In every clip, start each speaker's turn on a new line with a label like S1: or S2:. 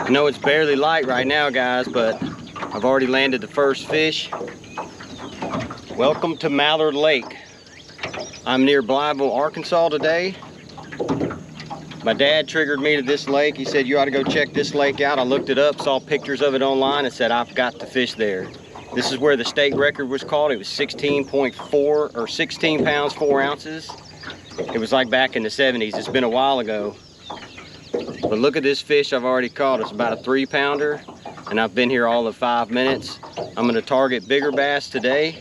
S1: I know it's barely light right now, guys, but I've already landed the first fish. Welcome to Mallard Lake. I'm near Blytheville, Arkansas today. My dad triggered me to this lake. He said, you ought to go check this lake out. I looked it up, saw pictures of it online, and said, I've got to fish there. This is where the state record was caught. It was 16.4 or 16 pounds, 4 ounces. It was like back in the 70s. It's been a while ago. But look at this fish I've already caught. It's about a 3-pounder, and I've been here all of 5 minutes. I'm gonna target bigger bass today.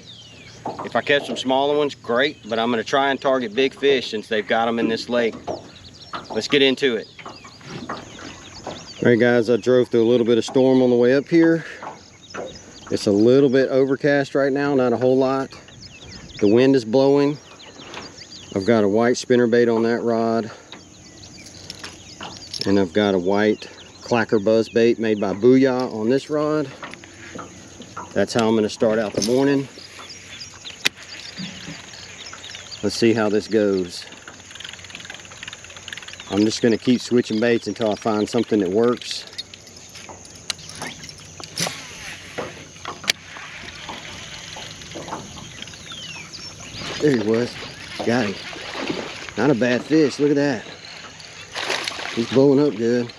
S1: If I catch some smaller ones, great, but I'm gonna try and target big fish since they've got them in this lake. Let's get into it. All right, guys, I drove through a little bit of storm on the way up here. It's a little bit overcast right now, not a whole lot. The wind is blowing. I've got a white spinnerbait on that rod. And I've got a white clacker buzz bait made by Booyah on this rod. That's how I'm gonna start out the morning. Let's see how this goes. I'm just gonna keep switching baits until I find something that works. There he was. Got him. Not a bad fish. Look at that. He's blowing up good.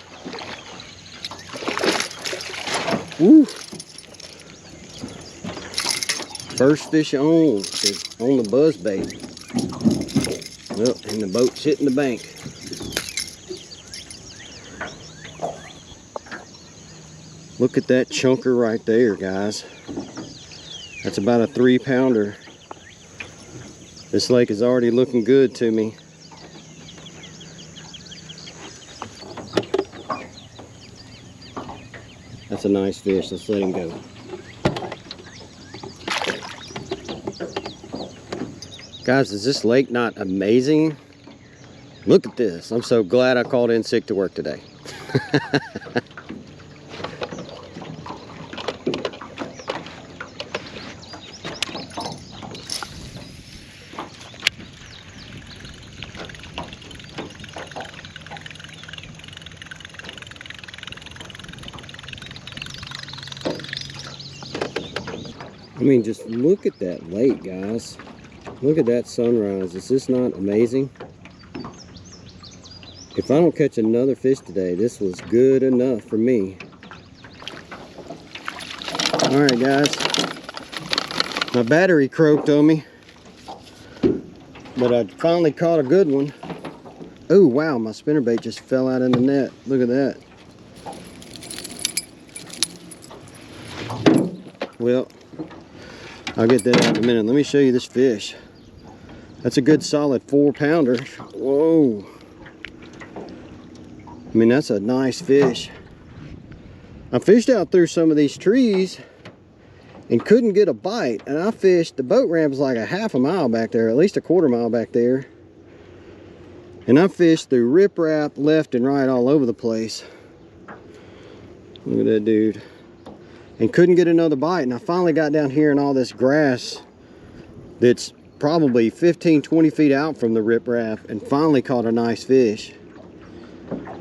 S1: Woo! First fish on is on the buzz bait. Well, and the boat's hitting the bank. Look at that chunker right there, guys. That's about a 3-pounder. This lake is already looking good to me. That's a nice fish. Let's let him go. Guys, is this lake not amazing? Look at this. I'm so glad I called in sick to work today. I mean, just look at that lake, guys. Look at that sunrise. Is this not amazing? If I don't catch another fish today, this was good enough for me. All right, guys. My battery croaked on me, but I finally caught a good one. Oh, wow, my spinnerbait just fell out in the net. Look at that. Well, I'll get that out in a minute. Let me show you this fish. That's a good solid 4-pounder. Whoa. I mean, that's a nice fish. I fished out through some of these trees and couldn't get a bite. And I fished, the boat ramp is like a half a mile back there, at least a 1/4 mile back there. And I fished through riprap left and right all over the place. Look at that dude. And couldn't get another bite, and I finally got down here in all this grass that's probably 15-20 feet out from the riprap and finally caught a nice fish.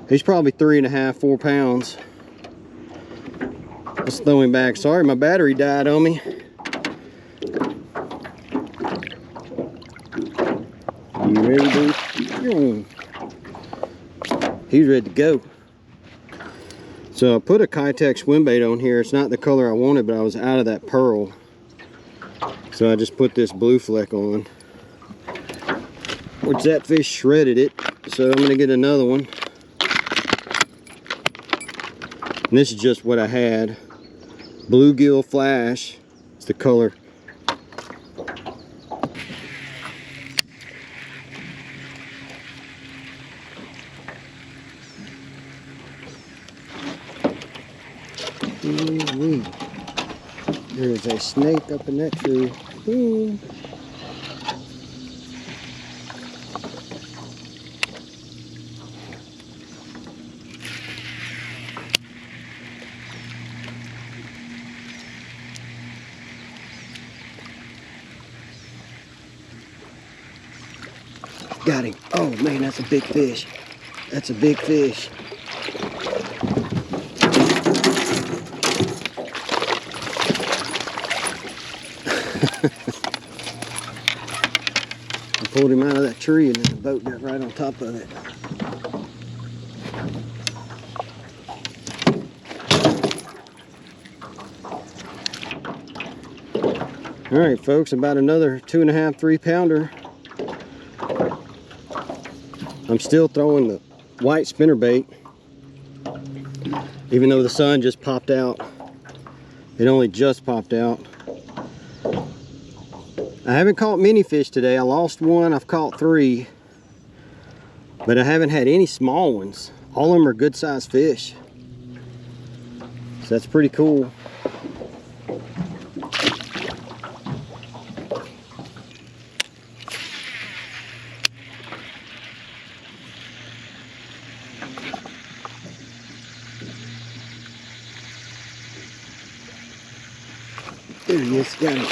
S1: He's probably 3.5, 4 pounds. Let's throw him back. Sorry, my battery died on me. You ready, dude? He's ready to go. So I put a Kitech swim bait on here. It's not the color I wanted, but I was out of that pearl. So I just put this blue fleck on. Which that fish shredded it. So I'm gonna get another one. And this is just what I had. Bluegill Flash. It's the color. There's a snake up in that tree. Ooh. Got him. Oh man, that's a big fish. That's a big fish. I pulled him out of that tree and then the boat got right on top of it. All right, folks, about another 2.5, 3 pounder. I'm still throwing the white spinnerbait, even though the sun just popped out. It only just popped out. I haven't caught many fish today. I lost one, I've caught 3, but I haven't had any small ones. All of them are good sized fish. So that's pretty cool. There he is, got him.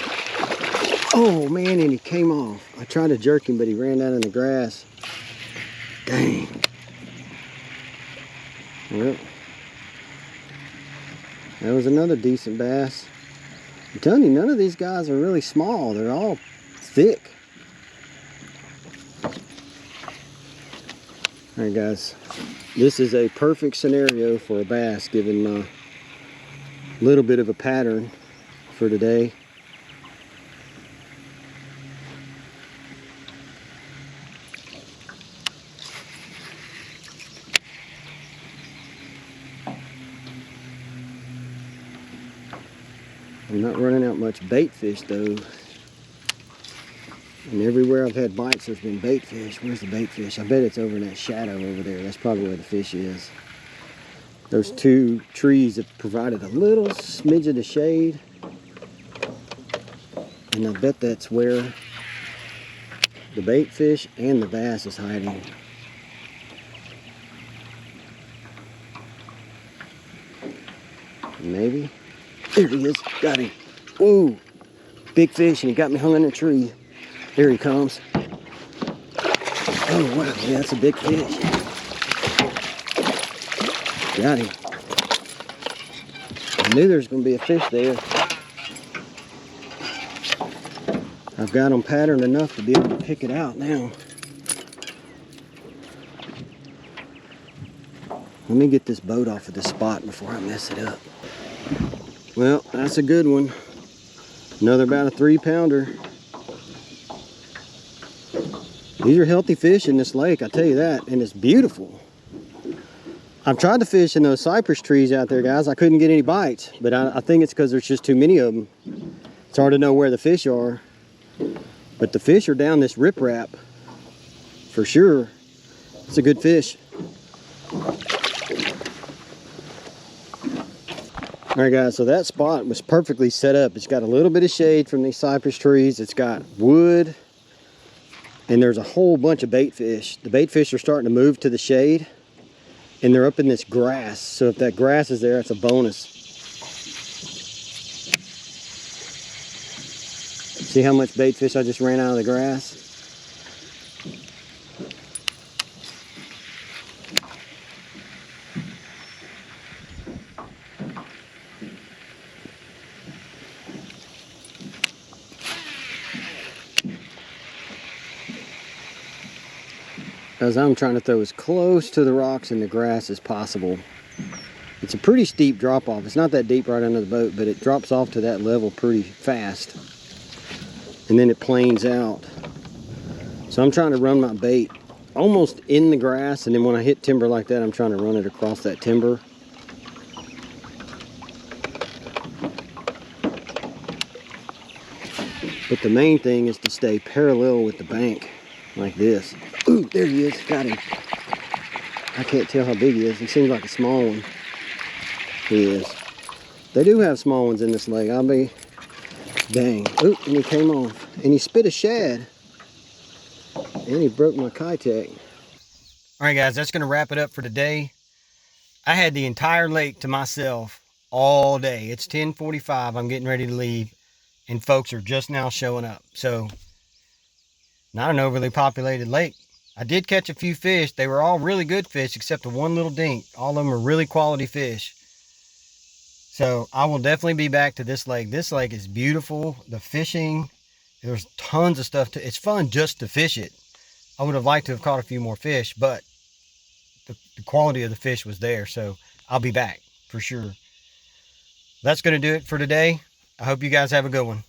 S1: Oh man, and he came off. I tried to jerk him, but he ran out in the grass. Dang. Well, that was another decent bass. I'm telling you, none of these guys are really small. They're all thick. All right, guys. This is a perfect scenario for a bass, given my little bit of a pattern for today. I'm not running out much bait fish though. And everywhere I've had bites, there's been bait fish. Where's the bait fish? I bet it's over in that shadow over there. That's probably where the fish is. Those 2 trees have provided a little smidgen of shade. And I bet that's where the bait fish and the bass is hiding. Maybe. There he is. Got him. Whoa. Big fish, and he got me hung in a tree. There he comes. Oh, wow. Yeah, that's a big fish. Got him. I knew there was going to be a fish there. I've got them patterned enough to be able to pick it out now. Let me get this boat off of this spot before I mess it up. Well, that's a good one. Another about a 3 pounder. These are healthy fish in this lake, I tell you that, and it's beautiful. I've tried to fish in those cypress trees out there, guys. I couldn't get any bites, but I think it's because there's just too many of them. It's hard to know where the fish are. But the fish are down this riprap, for sure. It's a good fish. All right, guys, so that spot was perfectly set up. It's got a little bit of shade from these cypress trees. It's got wood, and there's a whole bunch of bait fish. The bait fish are starting to move to the shade, and they're up in this grass. So if that grass is there, it's a bonus. See how much bait fish I just ran out of the grass? As I'm trying to throw as close to the rocks and the grass as possible. It's a pretty steep drop off. It's not that deep right under the boat, but it drops off to that level pretty fast. And then it planes out. So I'm trying to run my bait almost in the grass, and then when I hit timber like that, I'm trying to run it across that timber. But the main thing is to stay parallel with the bank like this. Ooh, there he is, got him. I can't tell how big he is. He seems like a small one. He is. They do have small ones in this lake. I'll be, dang. Ooh, and he came off. And he spit a shad. And he broke my Kitech. All right, guys, that's gonna wrap it up for today. I had the entire lake to myself all day. It's 10:45, I'm getting ready to leave, and folks are just now showing up. So, not an overly populated lake. I did catch a few fish. They were all really good fish, except the one little dink. All of them are really quality fish. So I will definitely be back to this lake. This lake is beautiful. The fishing There's tons of stuff it's fun just to fish it. I would have liked to have caught a few more fish, but the quality of the fish was there, so I'll be back for sure. That's going to do it for today. I hope you guys have a good one.